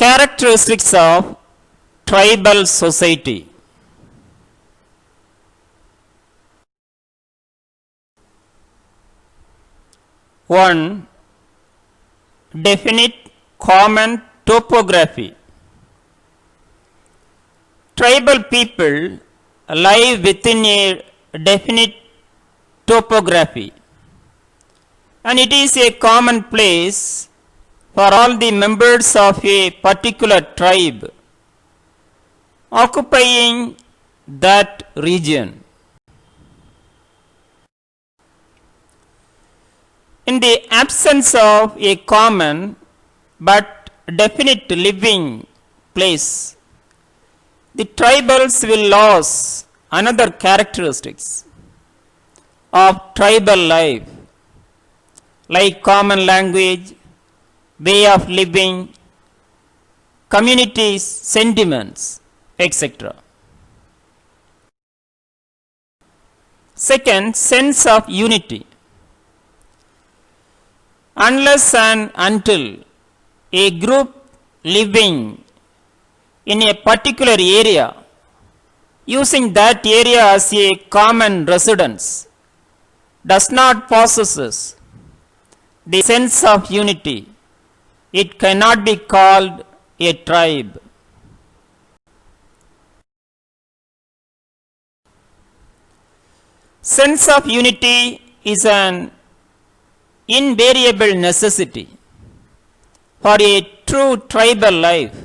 Characteristics of tribal society. One, definite common topography. Tribal people live within a definite topography, and it is a common place for all the members of a particular tribe occupying that region. In the absence of a common but definite living place, the tribals will lose another characteristics of tribal life, like common language, way of living, communities, sentiments, etc. Second, sense of unity. Unless and until a group living in a particular area, using that area as a common residence, does not possess the sense of unity, it cannot be called a tribe. Sense of unity is an invariable necessity for a true tribal life.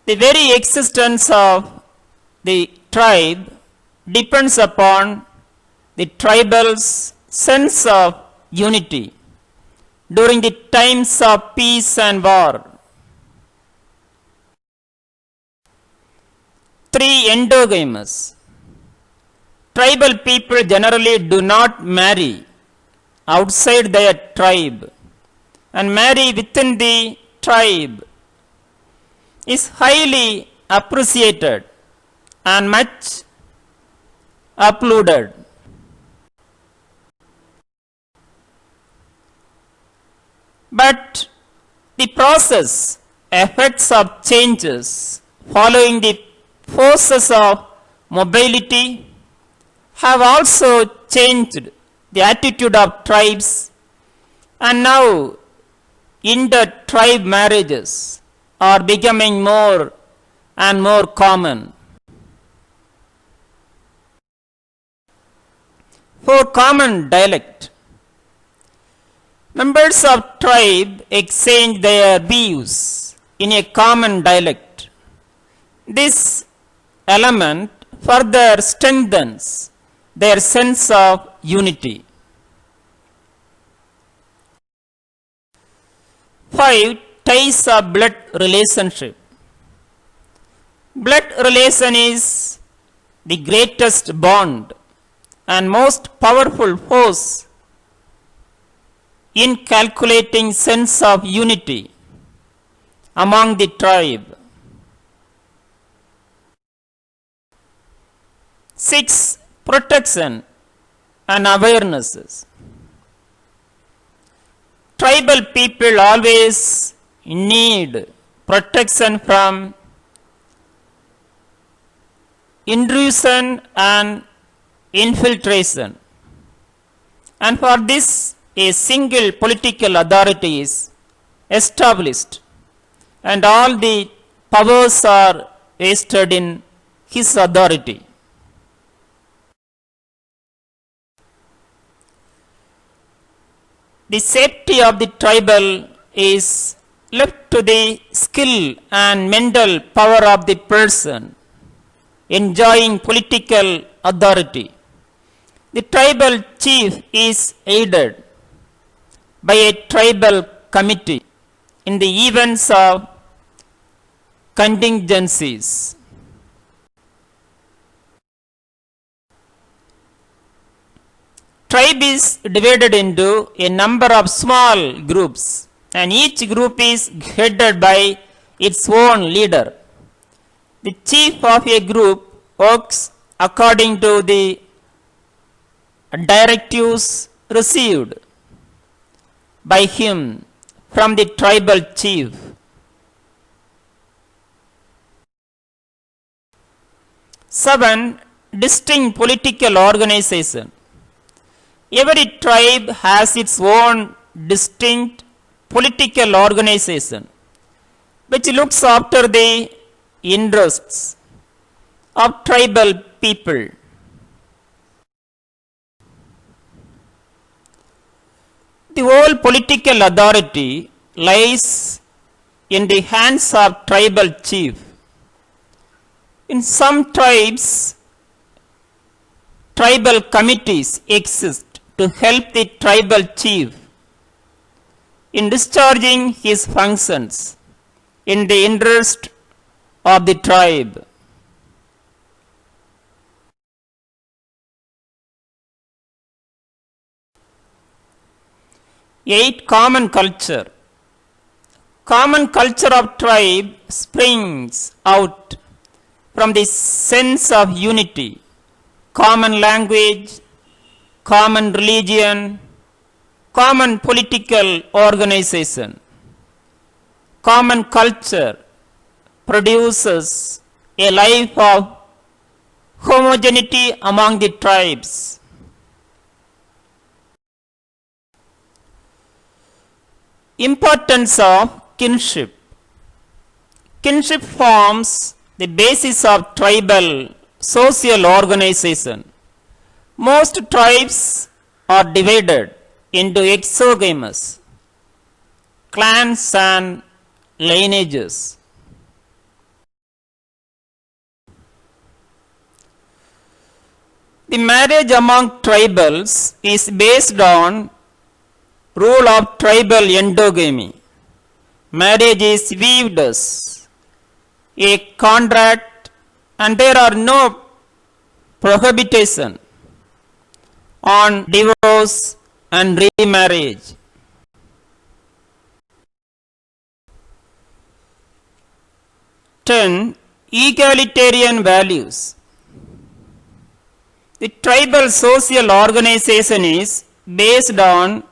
The very existence of the tribe depends upon the tribal's sense of unity during the times of peace and war. 3. Endogamous. Tribal people generally do not marry outside their tribe, and marry within the tribe is highly appreciated and much applauded. But the process, effects of changes following the forces of mobility have also changed the attitude of tribes, and now inter-tribe marriages are becoming more and more common. 4. Common dialect. Members of tribe exchange their views in a common dialect. This element further strengthens their sense of unity. 5. Ties of blood relationship. Blood relation is the greatest bond and most powerful force in calculating sense of unity among the tribe. 6. Protection and awarenesses. Tribal people always need protection from intrusion and infiltration, and for this a single political authority is established, and all the powers are vested in his authority. The safety of the tribal is left to the skill and mental power of the person enjoying political authority. The tribal chief is aided by a tribal committee in the events of contingencies. Tribe is divided into a number of small groups, and each group is headed by its own leader. The chief of a group works according to the directives received by him from the tribal chief. Seven, distinct political organization. Every tribe has its own distinct political organization which looks after the interests of tribal people. The whole political authority lies in the hands of tribal chief. In some tribes, tribal committees exist to help the tribal chief in discharging his functions in the interest of the tribe. 8. Common culture. Common culture of tribe springs out from the sense of unity, common language, common religion, common political organization. Common culture produces a life of homogeneity among the tribes. Importance of kinship. Kinship forms the basis of tribal social organization. Most tribes are divided into exogamous clans and lineages. The marriage among tribals is based on rule of tribal endogamy. Marriage is viewed as a contract and there are no prohibition on divorce and remarriage. 10. Egalitarian values. The tribal social organization is based on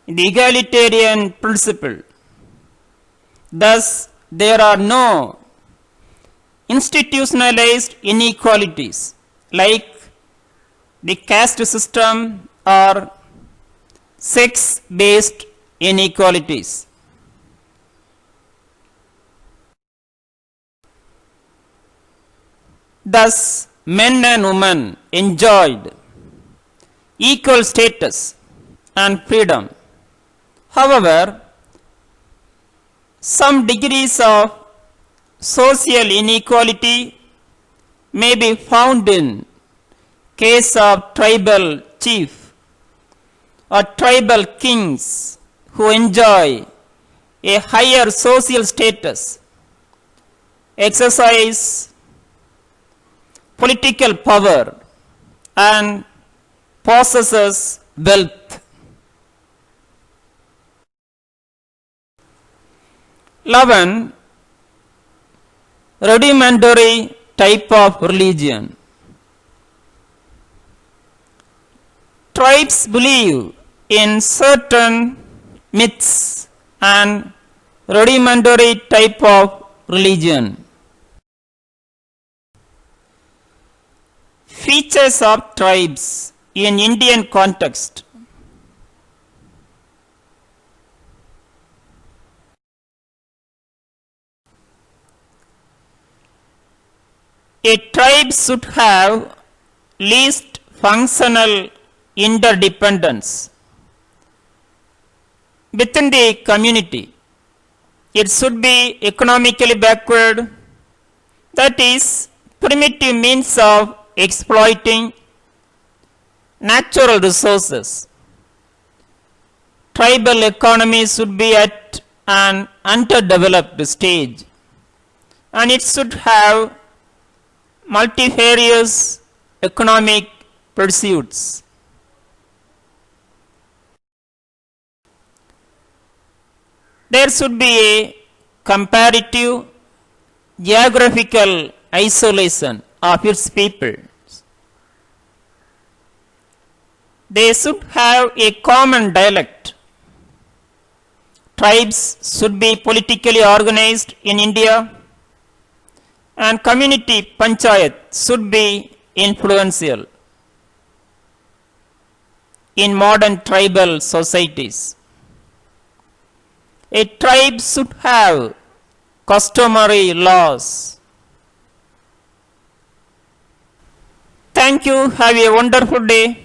the egalitarian principle. Thus, there are no institutionalized inequalities like the caste system or sex-based inequalities. Thus, men and women enjoyed equal status and freedom. However, some degrees of social inequality may be found in case of tribal chief or tribal kings who enjoy a higher social status, exercise political power and possesses wealth. 11. Rudimentary type of religion. Tribes believe in certain myths and rudimentary type of religion. Features of tribes in Indian context. A tribe should have least functional interdependence within the community. It should be economically backward, that is, primitive means of exploiting natural resources. Tribal economy should be at an underdeveloped stage and it should have multifarious economic pursuits. There should be a comparative geographical isolation of its people. They should have a common dialect. tribes should be politically organized in India, and community panchayat should be influential in modern tribal societies. A tribe should have customary laws. Thank you. Have a wonderful day.